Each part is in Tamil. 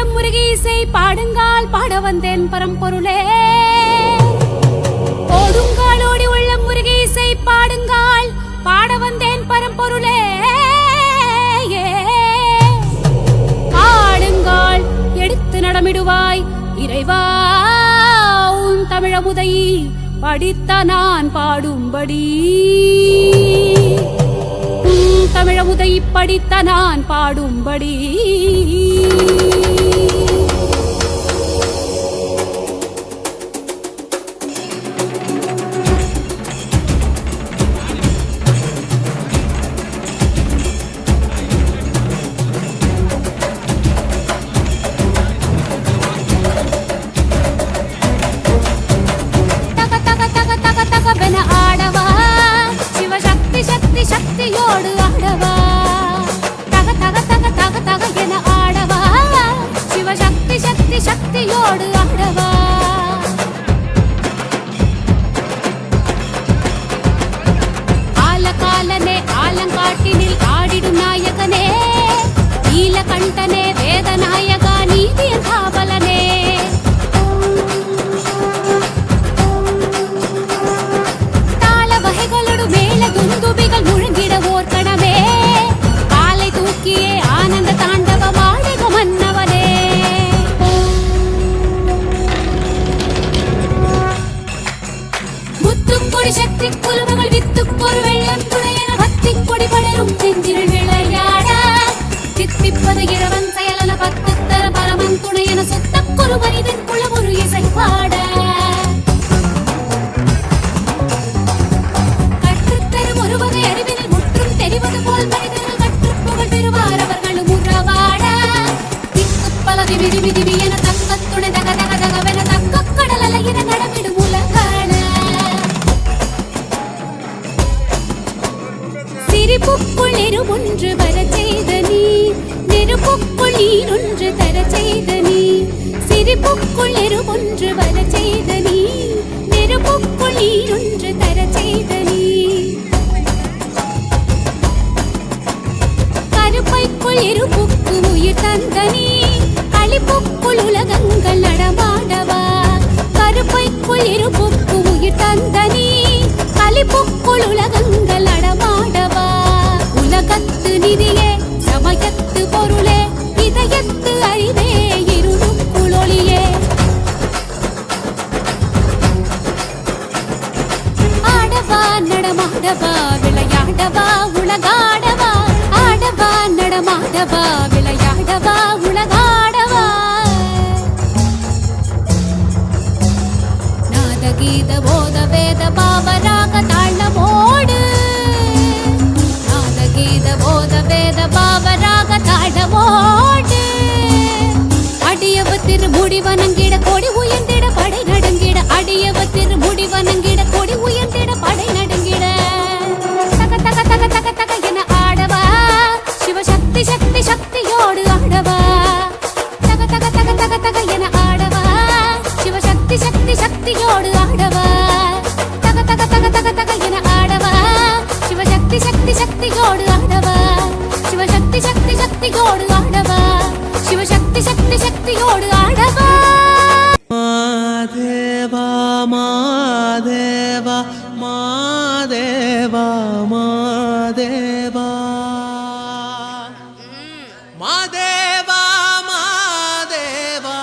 உள்ளம் முருகீசை பாடுங்கால் பாட வந்தேன் பரம்பொருளே. ஓடுங்காலோடி உள்ளம் முருகீசை பாடுங்கால் பாட வந்தேன் பரம்பொருளே. ஆடுங்கால் எடுத்து நடமிடுவாய் இறைவா உன் தமிழமுதை படித்த நான் பாடும்படி. தமிழமுதை படித்த நான் பாடும்படி. ஆடவா சிவசக்தி சக்தி சக்தியோடு ஆடவா. தக தக தக தக தக என ஆடவா சிவசக்தி சக்தி சக்தியோடு ஆடவா. ஆலகாலனே ஆலங்காட்டினில் ஆடிடும் நாயகனே. நீலகண்டனே வேதநாயகா நீதியின் காவலனே. துந்துபிகள் முழங்கிட ஓர் கணமே. காலை தூக்கியே ஆனந்த தாண்டவ மாடக மன்னவனே. முத்துக்கொடி சக்தி குலுமகள் வித்துக்கொரு வெள்ளம் துணையென பக்தி கொடி படரும் செஞ்சில் விளையாட. தித்திப்பது இரவன் செயலன பத்து தர பரமன் துணையென சுத்தக்கொரு மனிதன் குளமொரு இசை பாட. சிரிப்புக்குள் நெருமொன்று வர செய்த நீ. நெருப்புக்குள் நீரொன்று தர செய்த நீ. சிரிப்புக்குள் நெருமொன்று வர செய்த நீ. நெருப்புக்குள் நீரொன்று தர செய்த நீ. கருப்பைக்குள் எருப்புக்கு உயிர் தந்த நீ. களிப்புக்குள் உலகங்கள் நடமாடவா. கருப்பைக்குள் எருப்புக்கு உயிர் தந்த நீ. களிப்புக்குள் உலகங்கள் நடமாடவா. உலகத்து நிதியே சமயத்து பொருளே இதயத்து அறிவே இருளுக்குள் ஒளியே. ஆடவா நடமாடவா விளையாடவா உலகாடவா. ஆடவா நடமாடவா விளையாடவா உலகாடவா. நாதகீத போத வேத பாவராக தாளமோடு. நாதகீத போத வேத பாவராக தாளமோடு. அடியவ திரு முடிவனங்கிட கொடி உயர்ந்திட படை நடுங்கிட. அடியவ திரு முடிவனங்கிட கொடி உயர்ந்திட படை நடுங்கிட. தக தக தக தக தக என ஆடவா சிவசக்தி சக்தி சக்தியோடு ஆடவா. தக தக தக தக தக என ஆடவா சிவசக்தி சக்தி சக்தியோடு ஆடவா. தக தக தக தக தக என ஆடவா சிவசக்தி சக்தி சக்தியோடு ஆடவா. சிவசக்தி சக்தி சக்தியோடு ஆடவா. சிவசக்தி சக்தி சக்தியோடு ஆடவா. மாதேவா மாதேவா மாதேவா மாதேவா மாதேவா மாதேவா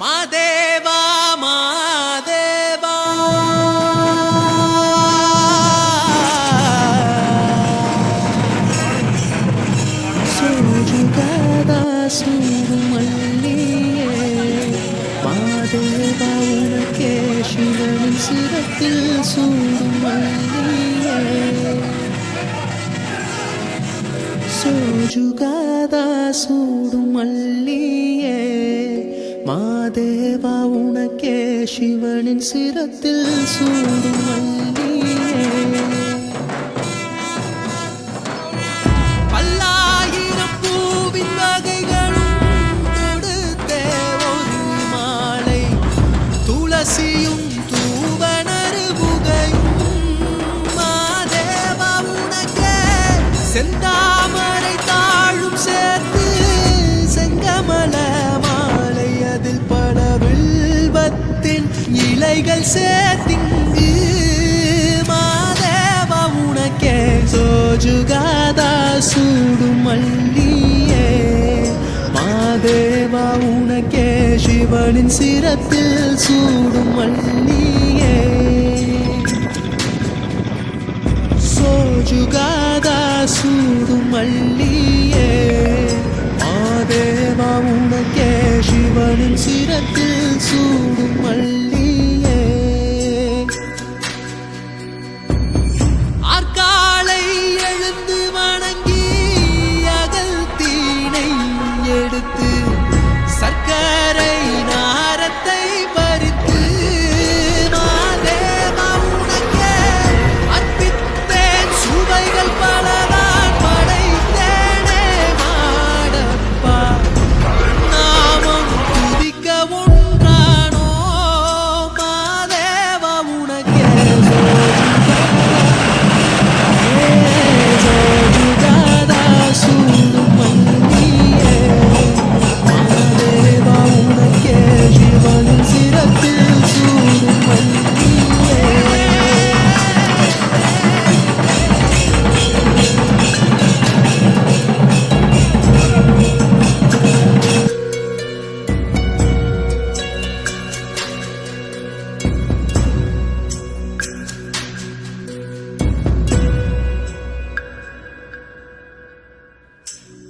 மாதேவா மாதேவா. சோஜுகதா சூடுமல்லியே. மாதேவா உனக்கே சிவனின் சிரத்தில் சூடுமல்லியே. சோஜுகதா சூடுமல்லியே. மாதேவா உனக்கே சிவனின் சிரத்தில் சூடுமல்லியே. பல்லாயிரம் பூவின் வகைகளும் கொடுத்தே ஒரு மாலை. துளசியும் தூவனருபுகையும் மாதேவா உனக்கே. செந்தாமரை தாழும் சேர்த்து செங்கமல கைகள் சேர்த்திங்கு மாதேவா உனக்கே சோஜுகாதா சூடும் மல்லியே மாதேவா உனக்கே சிவனின் சிரத்தில் சூடும் மல்லியே சோஜுகாதா சூடும் மல்லியே மாதேவா உனக்கே சிவனின் சிரத்தில் சூடும் மல்லியே ஆற்காலை எழுந்து வணங்கி அகல் தீனை எடுத்து சர்க்கரை நாரத்தை பறித்து மாதேவா உனக்கே அர்ப்பித்தேன் சுவைகள் பலதான் படைத்தேனே மாடப்பா நாமம் துதிக்க ஒன்றானோ மாதேவா உனக்கே சோஜுகாதா சூடும் மல்லியே மாதேவா உனக்கே சிவனின் சிரத்தில் சூடும் மல்லியே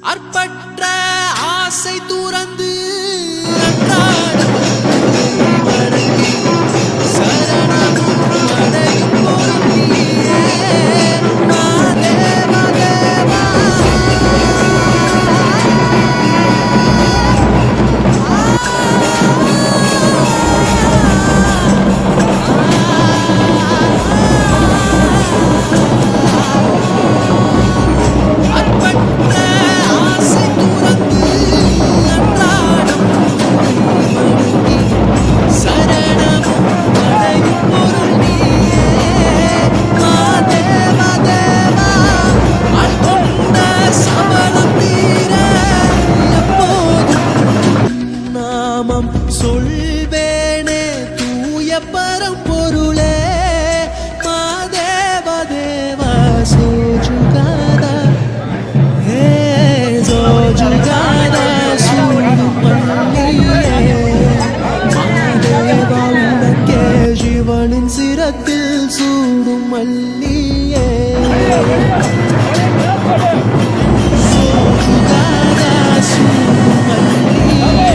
அற்பற்ற ஆசை துறந்து அன்றாடம் வணங்கி சரணமும் அடையும் பொருளியே மாதேவா தேவா அற்பற்ற ஆசை துறந்து அன்றாடம் வணங்கி சரணமும் அடையும் பொருள் நீயே மாதேவா தேவா ஆள்கொண்ட சபலம் தீர எப்போதும் நாமம் சொல்வேனே தூய பரம்பொருளே மாதேவா தேவா சோஜுகாதா ஹே சோஜுகாதா சூடும் மல்லியே மாதேவா உனக்கே சிவனின் சிரத்தில் சூடும் மல்லியே சோஜுகாதா சூடும் மல்லியே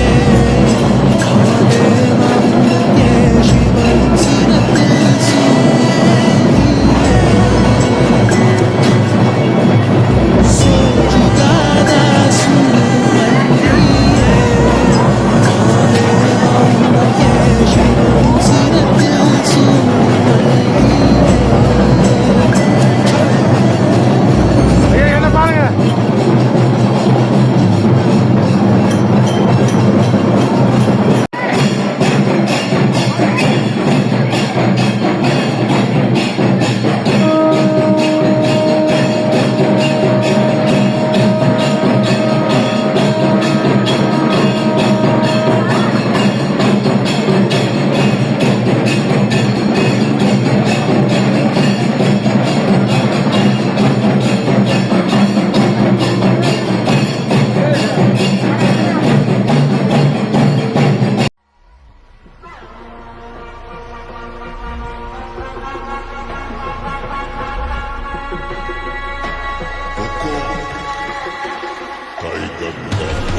மாதேவா உனக்கே சிவனின் சிரத்தில் சோஜுகாதா சூடும் மல்லியே மாதேவா உனக்கே சிவனின் சிரத்தில் சூடும் என்ன பாருங்க Tiger